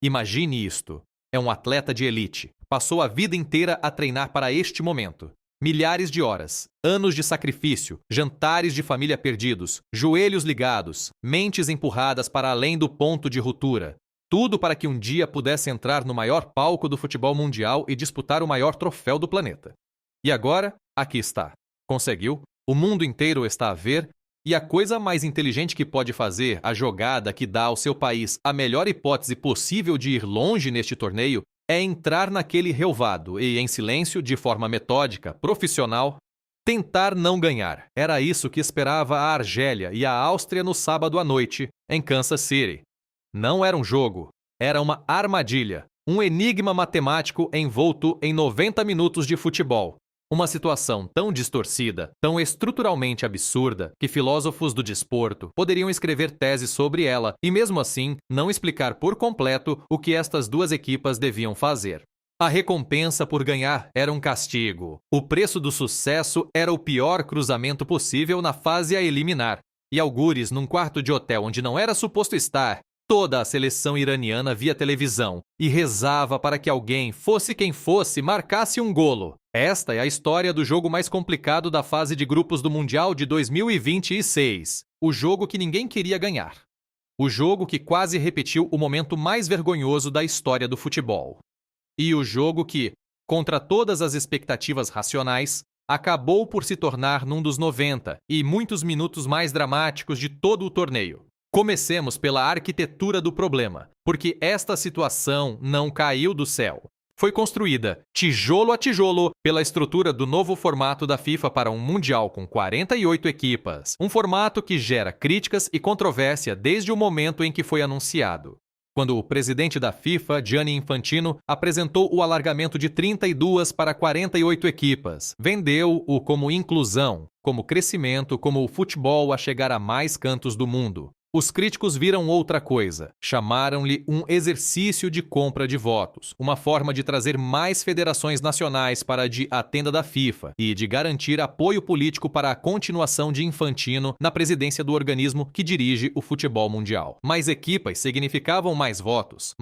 Imagine isto. É um atleta de elite. Passou a vida inteira a treinar para este momento. Milhares de horas, anos de sacrifício, jantares de família perdidos, joelhos ligados, mentes empurradas para além do ponto de ruptura. Tudo para que um dia pudesse entrar no maior palco do futebol mundial e disputar o maior troféu do planeta. E agora, aqui está. Conseguiu, o mundo inteiro está a ver, e a coisa mais inteligente que pode fazer, a jogada que dá ao seu país a melhor hipótese possível de ir longe neste torneio, é entrar naquele relvado e, em silêncio, de forma metódica, profissional, tentar não ganhar. Era isso que esperava a Argélia e a Áustria no sábado à noite, em Kansas City. Não era um jogo, era uma armadilha, um enigma matemático envolto em 90 minutos de futebol. Uma situação tão distorcida, tão estruturalmente absurda, que filósofos do desporto poderiam escrever teses sobre ela e, mesmo assim, não explicar por completo o que estas duas equipas deviam fazer. A recompensa por ganhar era um castigo. O preço do sucesso era o pior cruzamento possível na fase a eliminar. E algures, num quarto de hotel onde não era suposto estar, toda a seleção iraniana via televisão e rezava para que alguém, fosse quem fosse, marcasse um golo. Esta é a história do jogo mais complicado da fase de grupos do Mundial de 2026. O jogo que ninguém queria ganhar. O jogo que quase repetiu o momento mais vergonhoso da história do futebol. E o jogo que, contra todas as expectativas racionais, acabou por se tornar num dos 90 e muitos minutos mais dramáticos de todo o torneio. Comecemos pela arquitetura do problema, porque esta situação não caiu do céu. Foi construída, tijolo a tijolo, pela estrutura do novo formato da FIFA para um Mundial com 48 equipas. Um formato que gera críticas e controvérsia desde o momento em que foi anunciado. Quando o presidente da FIFA, Gianni Infantino, apresentou o alargamento de 32 para 48 equipas, vendeu-o como inclusão, como crescimento, como o futebol a chegar a mais cantos do mundo. Os críticos viram outra coisa, chamaram-lhe um exercício de compra de votos, uma forma de trazer mais federações nacionais para a tenda da FIFA e de garantir apoio político para a continuação de Infantino na presidência do organismo que dirige o futebol mundial. Mais equipas significavam mais votos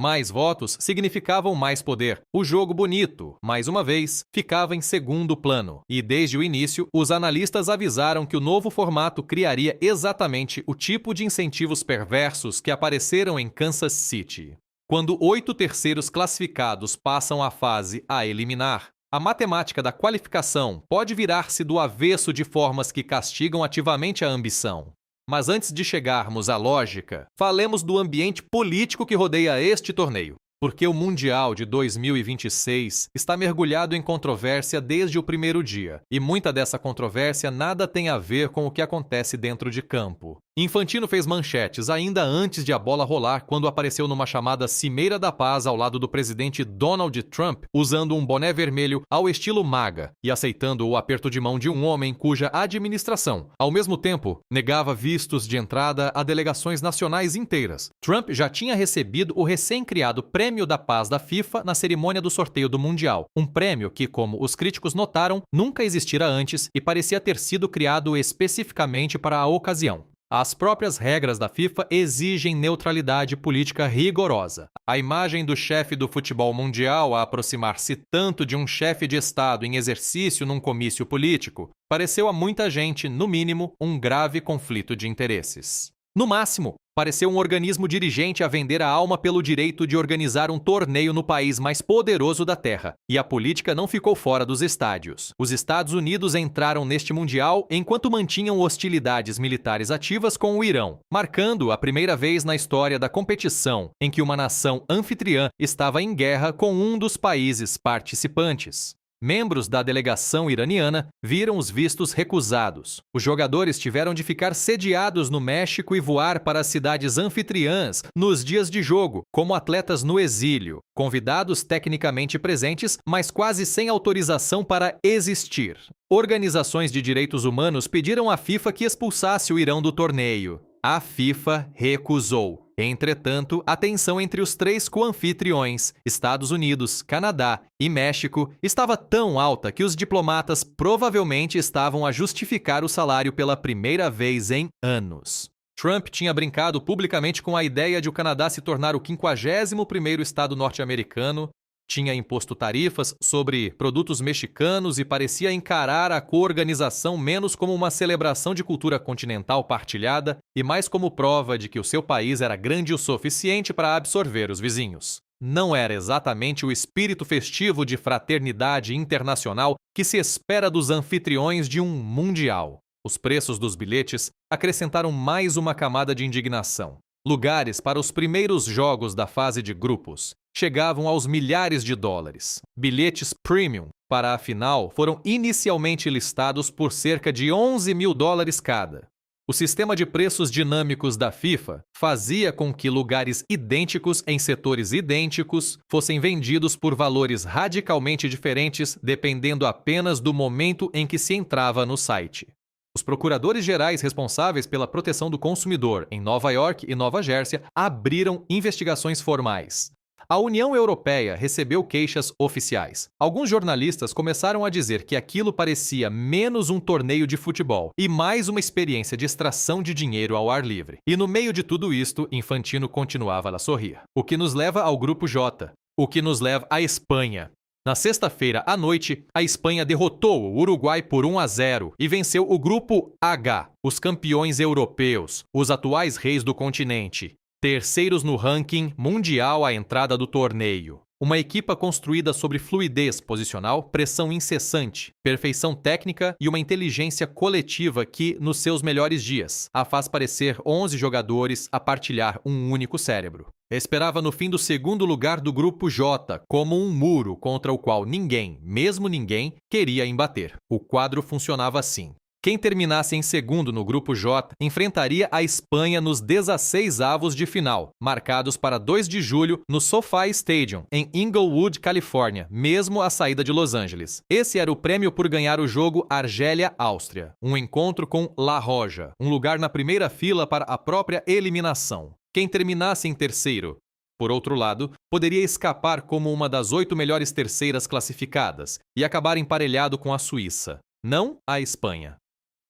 significavam mais poder. O jogo bonito, mais uma vez, ficava em segundo plano. E desde o início, os analistas avisaram que o novo formato criaria exatamente o tipo de incentivo perversos que apareceram em Kansas City. Quando 8 terceiros classificados passam a fase a eliminar, a matemática da qualificação pode virar-se do avesso de formas que castigam ativamente a ambição. Mas antes de chegarmos à lógica, falemos do ambiente político que rodeia este torneio. Porque o Mundial de 2026 está mergulhado em controvérsia desde o primeiro dia, e muita dessa controvérsia nada tem a ver com o que acontece dentro de campo. Infantino fez manchetes ainda antes de a bola rolar quando apareceu numa chamada Cimeira da Paz ao lado do presidente Donald Trump, usando um boné vermelho ao estilo MAGA e aceitando o aperto de mão de um homem cuja administração, ao mesmo tempo, negava vistos de entrada a delegações nacionais inteiras. Trump já tinha recebido o recém-criado Prêmio da Paz da FIFA na cerimônia do sorteio do Mundial, um prêmio que, como os críticos notaram, nunca existira antes e parecia ter sido criado especificamente para a ocasião. As próprias regras da FIFA exigem neutralidade política rigorosa. A imagem do chefe do futebol mundial a aproximar-se tanto de um chefe de Estado em exercício num comício político pareceu a muita gente, no mínimo, um grave conflito de interesses. No máximo, pareceu um organismo dirigente a vender a alma pelo direito de organizar um torneio no país mais poderoso da Terra. E a política não ficou fora dos estádios. Os Estados Unidos entraram neste Mundial enquanto mantinham hostilidades militares ativas com o Irão, marcando a primeira vez na história da competição em que uma nação anfitriã estava em guerra com um dos países participantes. Membros da delegação iraniana viram os vistos recusados. Os jogadores tiveram de ficar sediados no México e voar para as cidades anfitriãs nos dias de jogo, como atletas no exílio, convidados tecnicamente presentes, mas quase sem autorização para existir. Organizações de direitos humanos pediram à FIFA que expulsasse o Irão do torneio. A FIFA recusou. Entretanto, a tensão entre os três coanfitriões, Estados Unidos, Canadá e México, estava tão alta que os diplomatas provavelmente estavam a justificar o salário pela primeira vez em anos. Trump tinha brincado publicamente com a ideia de o Canadá se tornar o 51º estado norte-americano, tinha imposto tarifas sobre produtos mexicanos e parecia encarar a coorganização menos como uma celebração de cultura continental partilhada e mais como prova de que o seu país era grande o suficiente para absorver os vizinhos. Não era exatamente o espírito festivo de fraternidade internacional que se espera dos anfitriões de um mundial. Os preços dos bilhetes acrescentaram mais uma camada de indignação. Lugares para os primeiros jogos da fase de grupos chegavam aos milhares de dólares. Bilhetes premium para a final foram inicialmente listados por cerca de 11 mil dólares cada. O sistema de preços dinâmicos da FIFA fazia com que lugares idênticos em setores idênticos fossem vendidos por valores radicalmente diferentes dependendo apenas do momento em que se entrava no site. Os procuradores gerais responsáveis pela proteção do consumidor em Nova York e Nova Jersey abriram investigações formais. A União Europeia recebeu queixas oficiais. Alguns jornalistas começaram a dizer que aquilo parecia menos um torneio de futebol e mais uma experiência de extração de dinheiro ao ar livre. E no meio de tudo isto, Infantino continuava a sorrir. O que nos leva ao Grupo J. O que nos leva à Espanha. Na sexta-feira à noite, a Espanha derrotou o Uruguai por 1-0 e venceu o Grupo H, os campeões europeus, os atuais reis do continente, terceiros no ranking mundial à entrada do torneio. Uma equipa construída sobre fluidez posicional, pressão incessante, perfeição técnica e uma inteligência coletiva que, nos seus melhores dias, a faz parecer 11 jogadores a partilhar um único cérebro. Esperava no fim do segundo lugar do Grupo J, como um muro contra o qual ninguém, mesmo ninguém, queria embater. O quadro funcionava assim. Quem terminasse em segundo no Grupo J enfrentaria a Espanha nos 16avos de final, marcados para 2 de julho no SoFi Stadium, em Inglewood, Califórnia, mesmo à saída de Los Angeles. Esse era o prêmio por ganhar o jogo Argélia-Áustria, um encontro com La Roja, um lugar na primeira fila para a própria eliminação. Quem terminasse em terceiro, por outro lado, poderia escapar como uma das 8 melhores terceiras classificadas e acabar emparelhado com a Suíça. Não a Espanha.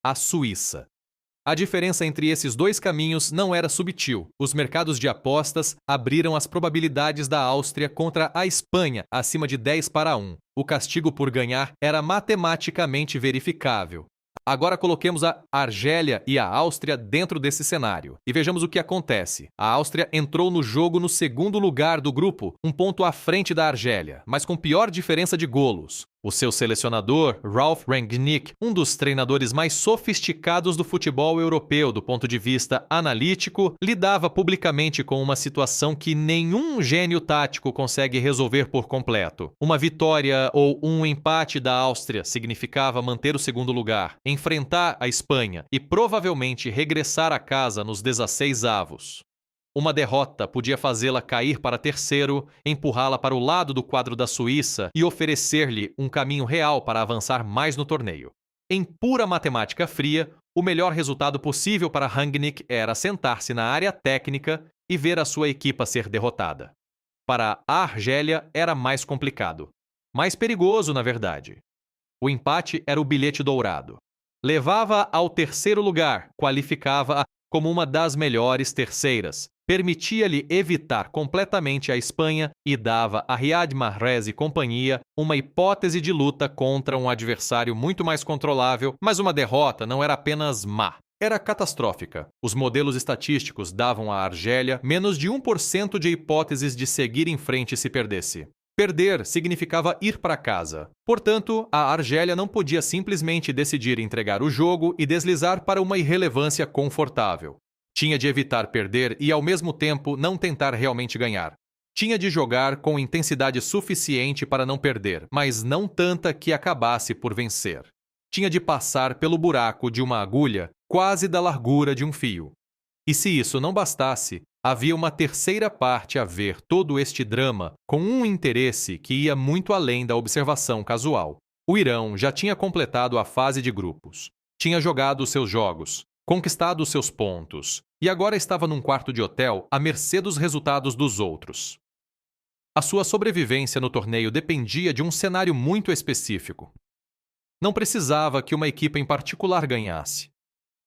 A Suíça. A diferença entre esses dois caminhos não era subtil. Os mercados de apostas abriram as probabilidades da Áustria contra a Espanha acima de 10-1. O castigo por ganhar era matematicamente verificável. Agora coloquemos a Argélia e a Áustria dentro desse cenário e vejamos o que acontece. A Áustria entrou no jogo no segundo lugar do grupo, um ponto à frente da Argélia, mas com pior diferença de golos. O seu selecionador, Ralf Rangnick, um dos treinadores mais sofisticados do futebol europeu do ponto de vista analítico, lidava publicamente com uma situação que nenhum gênio tático consegue resolver por completo. Uma vitória ou um empate da Áustria significava manter o segundo lugar, enfrentar a Espanha e provavelmente regressar a casa nos 16avos. Uma derrota podia fazê-la cair para terceiro, empurrá-la para o lado do quadro da Suíça e oferecer-lhe um caminho real para avançar mais no torneio. Em pura matemática fria, o melhor resultado possível para Rangnick era sentar-se na área técnica e ver a sua equipa ser derrotada. Para a Argélia era mais complicado. Mais perigoso, na verdade. O empate era o bilhete dourado. Levava ao terceiro lugar, qualificava-a como uma das melhores terceiras, permitia-lhe evitar completamente a Espanha e dava a Riyad Mahrez e companhia uma hipótese de luta contra um adversário muito mais controlável, mas uma derrota não era apenas má. Era catastrófica. Os modelos estatísticos davam à Argélia menos de 1% de hipóteses de seguir em frente se perdesse. Perder significava ir para casa. Portanto, a Argélia não podia simplesmente decidir entregar o jogo e deslizar para uma irrelevância confortável. Tinha de evitar perder e, ao mesmo tempo, não tentar realmente ganhar. Tinha de jogar com intensidade suficiente para não perder, mas não tanta que acabasse por vencer. Tinha de passar pelo buraco de uma agulha quase da largura de um fio. E se isso não bastasse, havia uma terceira parte a ver todo este drama com um interesse que ia muito além da observação casual. O Irão já tinha completado a fase de grupos, tinha jogado seus jogos, conquistado seus pontos, e agora estava num quarto de hotel à mercê dos resultados dos outros. A sua sobrevivência no torneio dependia de um cenário muito específico. Não precisava que uma equipe em particular ganhasse.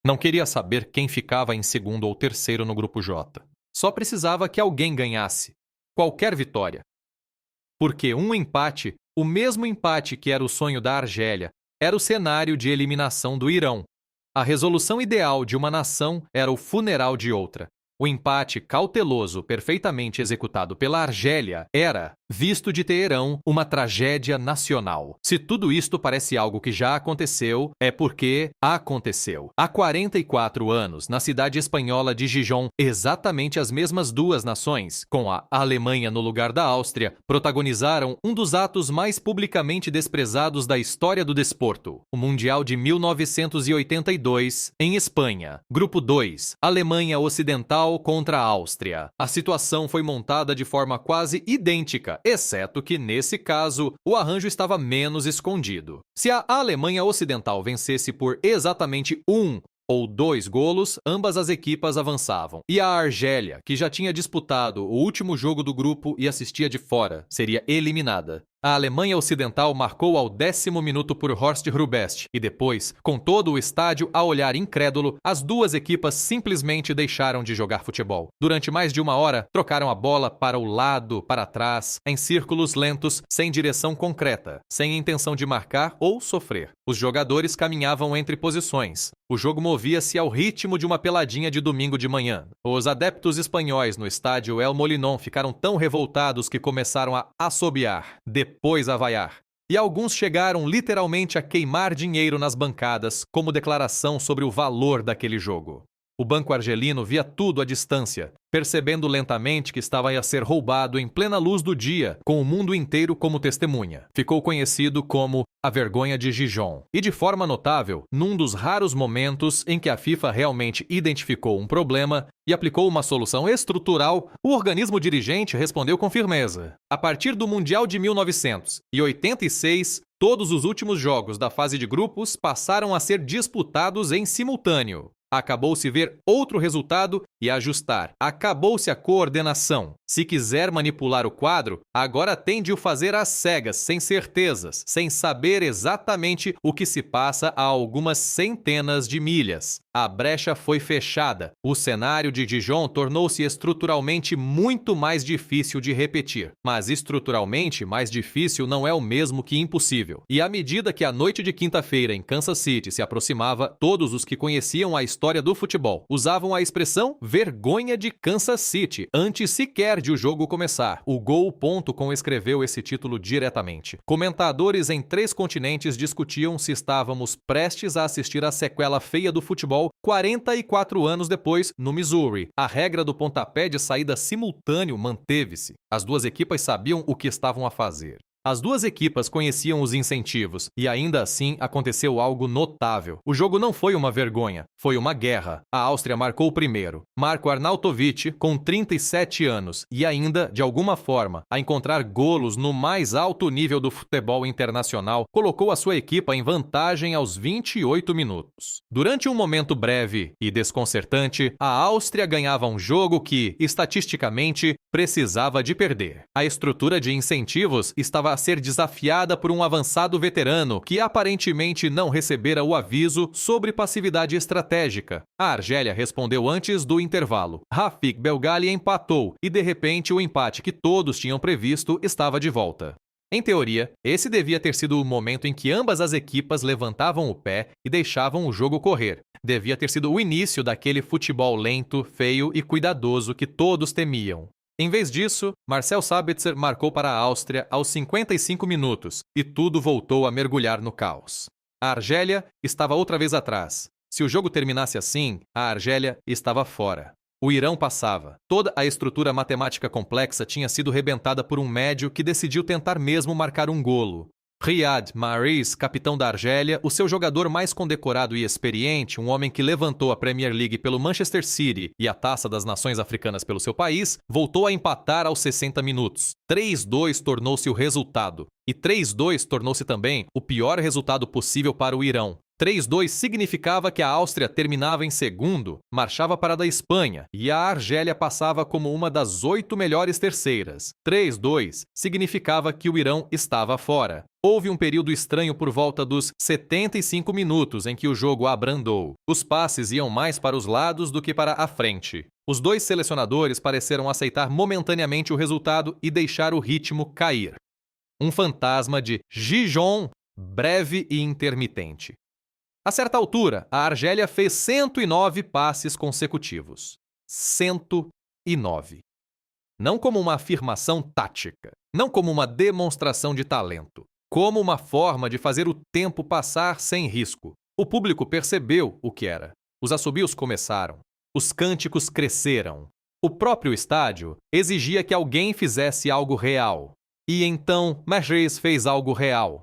Não queria saber quem ficava em segundo ou terceiro no grupo J. Só precisava que alguém ganhasse. Qualquer vitória. Porque um empate, o mesmo empate que era o sonho da Argélia, era o cenário de eliminação do Irão. A resolução ideal de uma nação era o funeral de outra. O empate cauteloso, perfeitamente executado pela Argélia, era, visto de Teherão, uma tragédia nacional. Se tudo isto parece algo que já aconteceu, é porque aconteceu. Há 44 anos, na cidade espanhola de Gijón, exatamente as mesmas duas nações, com a Alemanha no lugar da Áustria, protagonizaram um dos atos mais publicamente desprezados da história do desporto, o Mundial de 1982, em Espanha. Grupo 2, Alemanha Ocidental contra a Áustria. A situação foi montada de forma quase idêntica, exceto que, nesse caso, o arranjo estava menos escondido. Se a Alemanha Ocidental vencesse por exatamente 1 ou 2 golos, ambas as equipas avançavam. E a Argélia, que já tinha disputado o último jogo do grupo e assistia de fora, seria eliminada. A Alemanha Ocidental marcou ao 10º minuto por Horst Hrubesch e depois, com todo o estádio a olhar incrédulo, as duas equipas simplesmente deixaram de jogar futebol. Durante mais de uma hora, trocaram a bola para o lado, para trás, em círculos lentos, sem direção concreta, sem intenção de marcar ou sofrer. Os jogadores caminhavam entre posições. O jogo movia-se ao ritmo de uma peladinha de domingo de manhã. Os adeptos espanhóis no estádio El Molinón ficaram tão revoltados que começaram a assobiar, depois a vaiar. E alguns chegaram literalmente a queimar dinheiro nas bancadas como declaração sobre o valor daquele jogo. O banco argelino via tudo à distância, percebendo lentamente que estava a ser roubado em plena luz do dia, com o mundo inteiro como testemunha. Ficou conhecido como a vergonha de Gijón. E de forma notável, num dos raros momentos em que a FIFA realmente identificou um problema e aplicou uma solução estrutural, o organismo dirigente respondeu com firmeza. A partir do Mundial de 1986, todos os últimos jogos da fase de grupos passaram a ser disputados em simultâneo. Acabou-se ver outro resultado e ajustar. Acabou-se a coordenação. Se quiser manipular o quadro, agora tem de o fazer às cegas, sem certezas, sem saber exatamente o que se passa a algumas centenas de milhas. A brecha foi fechada. O cenário de Gijón tornou-se estruturalmente muito mais difícil de repetir. Mas estruturalmente mais difícil não é o mesmo que impossível. E à medida que a noite de quinta-feira em Kansas City se aproximava, todos os que conheciam a história do futebol usavam a expressão vergonha de Kansas City antes sequer de o jogo começar. O Gol.com escreveu esse título diretamente. Comentadores em 3 continentes discutiam se estávamos prestes a assistir à sequela feia do futebol 44 anos depois, no Missouri. A regra do pontapé de saída simultâneo manteve-se. As duas equipas sabiam o que estavam a fazer. As duas equipas conheciam os incentivos e ainda assim aconteceu algo notável. O jogo não foi uma vergonha, foi uma guerra. A Áustria marcou o primeiro. Marko Arnautovic, com 37 anos e ainda, de alguma forma, a encontrar golos no mais alto nível do futebol internacional, colocou a sua equipa em vantagem aos 28 minutos. Durante um momento breve e desconcertante, a Áustria ganhava um jogo que, estatisticamente, precisava de perder. A estrutura de incentivos estava a ser desafiada por um avançado veterano que aparentemente não recebera o aviso sobre passividade estratégica. A Argélia respondeu antes do intervalo. Rafik Belgali empatou e, de repente, o empate que todos tinham previsto estava de volta. Em teoria, esse devia ter sido o momento em que ambas as equipas levantavam o pé e deixavam o jogo correr. Devia ter sido o início daquele futebol lento, feio e cuidadoso que todos temiam. Em vez disso, Marcel Sabitzer marcou para a Áustria aos 55 minutos e tudo voltou a mergulhar no caos. A Argélia estava outra vez atrás. Se o jogo terminasse assim, a Argélia estava fora. O Irão passava. Toda a estrutura matemática complexa tinha sido rebentada por um médio que decidiu tentar mesmo marcar um golo. Riyad Mahrez, capitão da Argélia, o seu jogador mais condecorado e experiente, um homem que levantou a Premier League pelo Manchester City e a Taça das Nações Africanas pelo seu país, voltou a empatar aos 60 minutos. 3-2 tornou-se o resultado. E 3-2 tornou-se também o pior resultado possível para o Irão. 3-2 significava que a Áustria terminava em segundo, marchava para a da Espanha, e a Argélia passava como uma das 8 melhores terceiras. 3-2 significava que o Irão estava fora. Houve um período estranho por volta dos 75 minutos em que o jogo abrandou. Os passes iam mais para os lados do que para a frente. Os dois selecionadores pareceram aceitar momentaneamente o resultado e deixar o ritmo cair. Um fantasma de Gijón, breve e intermitente. A certa altura, a Argélia fez 109 passes consecutivos. 109. Não como uma afirmação tática, não como uma demonstração de talento, como uma forma de fazer o tempo passar sem risco. O público percebeu o que era. Os assobios começaram. Os cânticos cresceram. O próprio estádio exigia que alguém fizesse algo real. E então, Mahrez fez algo real.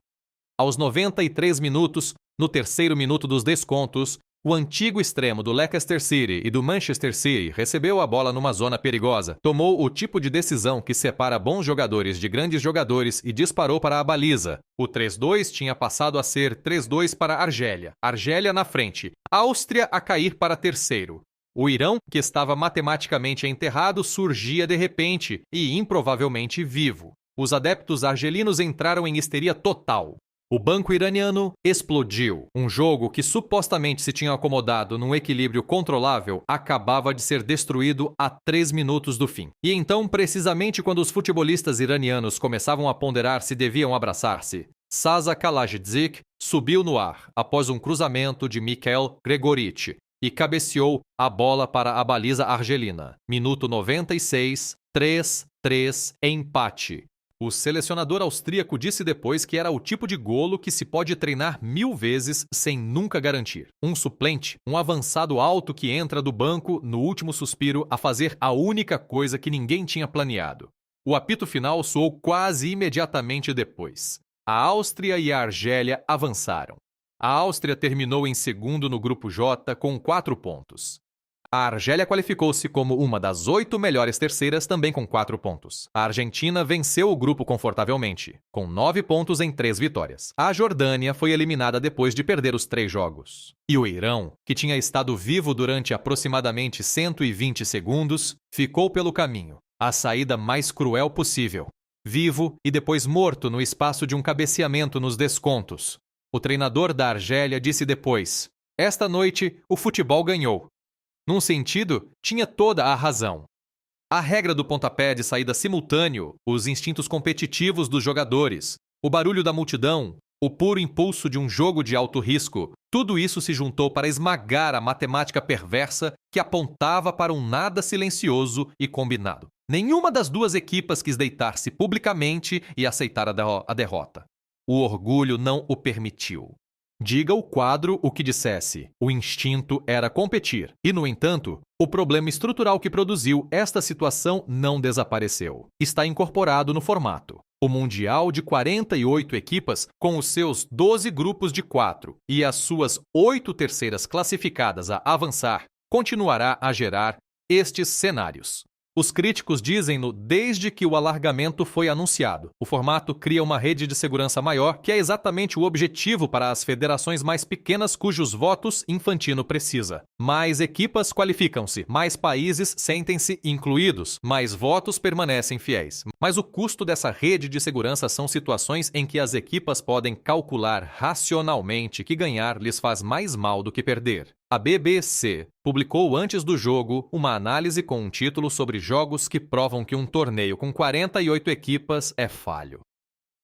Aos 93 minutos, no terceiro minuto dos descontos, o antigo extremo do Leicester City e do Manchester City recebeu a bola numa zona perigosa, tomou o tipo de decisão que separa bons jogadores de grandes jogadores e disparou para a baliza. O 3-2 tinha passado a ser 3-2 para a Argélia. Argélia na frente, Áustria a cair para terceiro. O Irão, que estava matematicamente enterrado, surgia de repente e improvavelmente vivo. Os adeptos argelinos entraram em histeria total. O banco iraniano explodiu. Um jogo que supostamente se tinha acomodado num equilíbrio controlável acabava de ser destruído a 3 minutos do fim. E então, precisamente quando os futebolistas iranianos começavam a ponderar se deviam abraçar-se, Sasa Kalajdzic subiu no ar após um cruzamento de Mikhail Gregorich e cabeceou a bola para a baliza argelina. Minuto 96, 3-3, empate. O selecionador austríaco disse depois que era o tipo de golo que se pode treinar 1000 vezes sem nunca garantir. Um suplente, um avançado alto que entra do banco no último suspiro a fazer a única coisa que ninguém tinha planeado. O apito final soou quase imediatamente depois. A Áustria e a Argélia avançaram. A Áustria terminou em segundo no grupo J com 4 pontos. A Argélia qualificou-se como uma das 8 melhores terceiras também com 4 pontos. A Argentina venceu o grupo confortavelmente, com 9 pontos em 3 vitórias. A Jordânia foi eliminada depois de perder os 3 jogos. E o Irão, que tinha estado vivo durante aproximadamente 120 segundos, ficou pelo caminho, a saída mais cruel possível. Vivo e depois morto no espaço de um cabeceamento nos descontos. O treinador da Argélia disse depois: "Esta noite, o futebol ganhou." Num sentido, tinha toda a razão. A regra do pontapé de saída simultâneo, os instintos competitivos dos jogadores, o barulho da multidão, o puro impulso de um jogo de alto risco, tudo isso se juntou para esmagar a matemática perversa que apontava para um nada silencioso e combinado. Nenhuma das duas equipas quis deitar-se publicamente e aceitar a derrota. O orgulho não o permitiu. Diga o quadro o que dissesse, o instinto era competir. E, no entanto, o problema estrutural que produziu esta situação não desapareceu. Está incorporado no formato. O Mundial de 48 equipas, com os seus 12 grupos de 4 e as suas 8 terceiras classificadas a avançar, continuará a gerar estes cenários. Os críticos dizem-no desde que o alargamento foi anunciado. O formato cria uma rede de segurança maior, que é exatamente o objetivo para as federações mais pequenas cujos votos Infantino precisa. Mais equipas qualificam-se, mais países sentem-se incluídos, mais votos permanecem fiéis. Mas o custo dessa rede de segurança são situações em que as equipas podem calcular racionalmente que ganhar lhes faz mais mal do que perder. A BBC publicou antes do jogo uma análise com um título sobre jogos que provam que um torneio com 48 equipas é falho.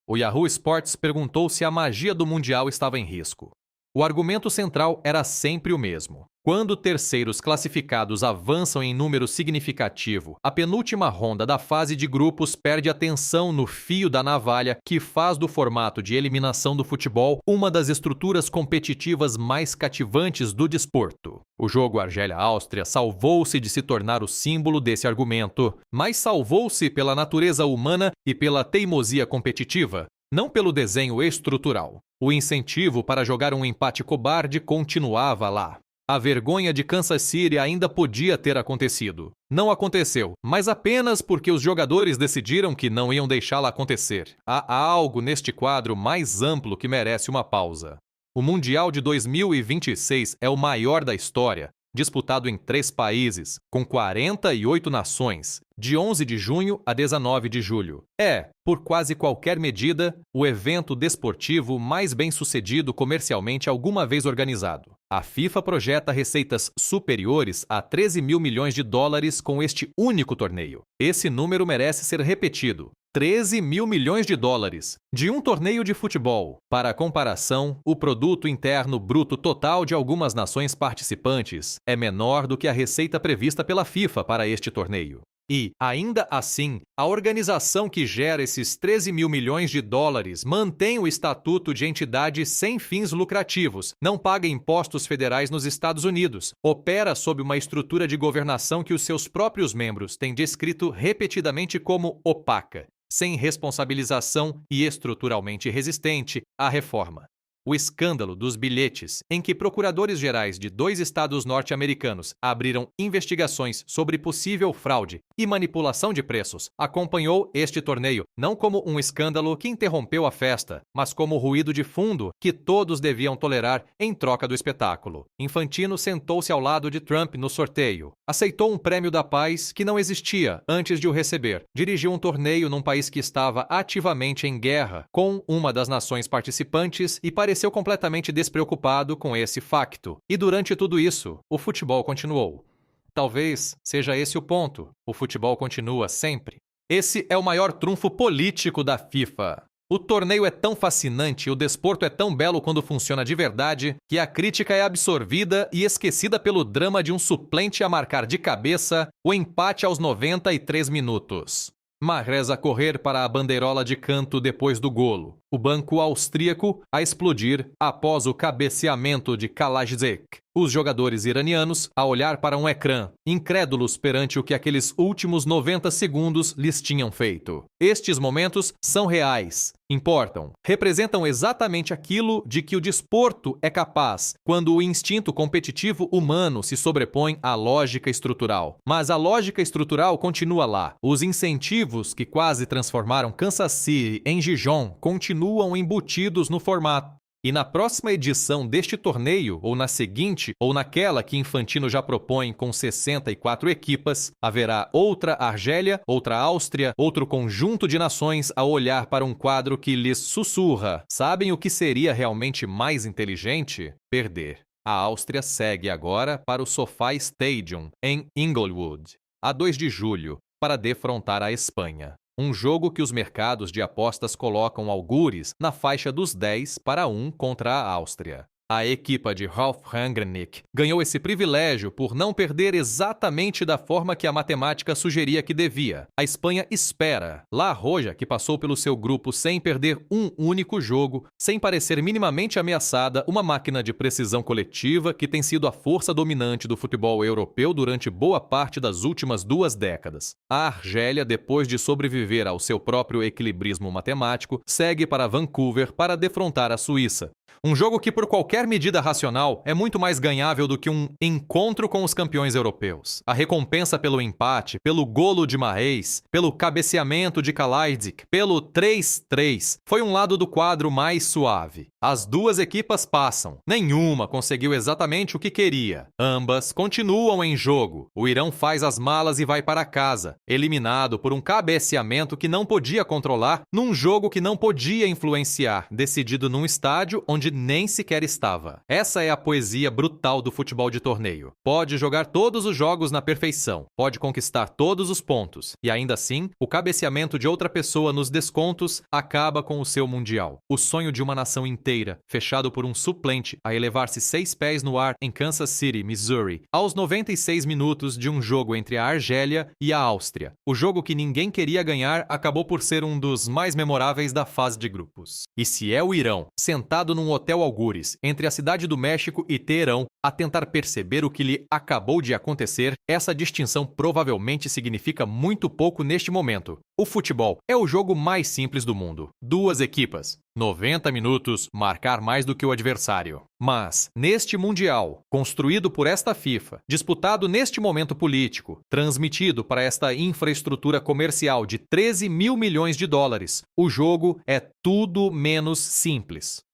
O Yahoo Sports perguntou se a magia do Mundial estava em risco. O argumento central era sempre o mesmo. Quando terceiros classificados avançam em número significativo, a penúltima ronda da fase de grupos perde a tensão no fio da navalha que faz do formato de eliminação do futebol uma das estruturas competitivas mais cativantes do desporto. O jogo Argélia-Áustria salvou-se de se tornar o símbolo desse argumento, mas salvou-se pela natureza humana e pela teimosia competitiva, não pelo desenho estrutural. O incentivo para jogar um empate cobarde continuava lá. A vergonha de Kansas City ainda podia ter acontecido. Não aconteceu, mas apenas porque os jogadores decidiram que não iam deixá-la acontecer. Há algo neste quadro mais amplo que merece uma pausa. O Mundial de 2026 é o maior da história, disputado em 3 países, com 48 nações, de 11 de junho a 19 de julho. É, por quase qualquer medida, o evento desportivo mais bem-sucedido comercialmente alguma vez organizado. A FIFA projeta receitas superiores a 13 mil milhões de dólares com este único torneio. Esse número merece ser repetido. 13 mil milhões de dólares de um torneio de futebol. Para comparação, o produto interno bruto total de algumas nações participantes é menor do que a receita prevista pela FIFA para este torneio. E, ainda assim, a organização que gera esses 13 mil milhões de dólares mantém o estatuto de entidade sem fins lucrativos, não paga impostos federais nos Estados Unidos, opera sob uma estrutura de governação que os seus próprios membros têm descrito repetidamente como opaca, sem responsabilização e estruturalmente resistente à reforma. O escândalo dos bilhetes, em que procuradores gerais de 2 estados norte-americanos abriram investigações sobre possível fraude e manipulação de preços, acompanhou este torneio não como um escândalo que interrompeu a festa, mas como ruído de fundo que todos deviam tolerar em troca do espetáculo. Infantino sentou-se ao lado de Trump no sorteio, aceitou um prêmio da paz que não existia antes de o receber, dirigiu um torneio num país que estava ativamente em guerra com uma das nações participantes e pareceu completamente despreocupado com esse facto. E durante tudo isso, o futebol continuou. Talvez seja esse o ponto. O futebol continua sempre. Esse é o maior trunfo político da FIFA. O torneio é tão fascinante e o desporto é tão belo quando funciona de verdade que a crítica é absorvida e esquecida pelo drama de um suplente a marcar de cabeça o empate aos 93 minutos. Mahrez a correr para a bandeirola de canto depois do golo. O banco austríaco a explodir após o cabeceamento de Kalajdzic. Os jogadores iranianos a olhar para um ecrã, incrédulos perante o que aqueles últimos 90 segundos lhes tinham feito. Estes momentos são reais, importam, representam exatamente aquilo de que o desporto é capaz, quando o instinto competitivo humano se sobrepõe à lógica estrutural. Mas a lógica estrutural continua lá. Os incentivos que quase transformaram Kansas City em Gijón continuam embutidos no formato. E na próxima edição deste torneio, ou na seguinte, ou naquela que Infantino já propõe com 64 equipas, haverá outra Argélia, outra Áustria, outro conjunto de nações a olhar para um quadro que lhes sussurra. Sabem o que seria realmente mais inteligente? Perder. A Áustria segue agora para o SoFi Stadium, em Inglewood, a 2 de julho, para defrontar a Espanha. Um jogo que os mercados de apostas colocam algures na faixa dos 10-1 contra a Áustria. A equipa de Ralf Rangnick ganhou esse privilégio por não perder exatamente da forma que a matemática sugeria que devia. A Espanha espera. La Roja, que passou pelo seu grupo sem perder um único jogo, sem parecer minimamente ameaçada, uma máquina de precisão coletiva que tem sido a força dominante do futebol europeu durante boa parte das últimas 2 décadas. A Argélia, depois de sobreviver ao seu próprio equilibrismo matemático, segue para Vancouver para defrontar a Suíça. Um jogo que, por qualquer medida racional, é muito mais ganhável do que um encontro com os campeões europeus. A recompensa pelo empate, pelo golo de Mahrez, pelo cabeceamento de Kalajdzic, pelo 3-3, foi um lado do quadro mais suave. As 2 equipas passam. Nenhuma conseguiu exatamente o que queria. Ambas continuam em jogo. O Irão faz as malas e vai para casa, eliminado por um cabeceamento que não podia controlar, num jogo que não podia influenciar, decidido num estádio onde nem sequer estava. Essa é a poesia brutal do futebol de torneio. Pode jogar todos os jogos na perfeição, pode conquistar todos os pontos, e ainda assim, o cabeceamento de outra pessoa nos descontos acaba com o seu mundial. O sonho de uma nação inteira, fechado por um suplente a elevar-se 6 pés no ar em Kansas City, Missouri, aos 96 minutos de um jogo entre a Argélia e a Áustria. O jogo que ninguém queria ganhar acabou por ser um dos mais memoráveis da fase de grupos. E se é o Irão, sentado num hotel algures, entre a cidade do México e Teherão, a tentar perceber o que lhe acabou de acontecer, essa distinção provavelmente significa muito pouco neste momento. O futebol é o jogo mais simples do mundo. 2 equipas, 90 minutos, marcar mais do que o adversário. Mas, neste Mundial, construído por esta FIFA, disputado neste momento político, transmitido para esta infraestrutura comercial de 13 mil milhões de dólares, o jogo é tudo menos simples.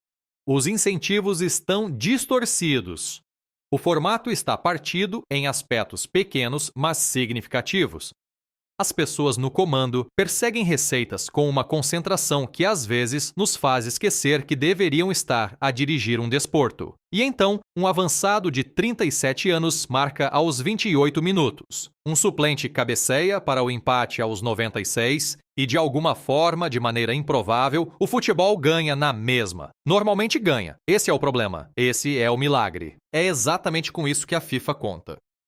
Os incentivos estão distorcidos. O formato está partido em aspectos pequenos, mas significativos. As pessoas no comando perseguem receitas com uma concentração que às vezes nos faz esquecer que deveriam estar a dirigir um desporto. E então, um avançado de 37 anos marca aos 28 minutos. Um suplente cabeceia para o empate aos 96 e, de alguma forma, de maneira improvável, o futebol ganha na mesma. Normalmente ganha. Esse é o problema. Esse é o milagre. É exatamente com isso que a FIFA conta.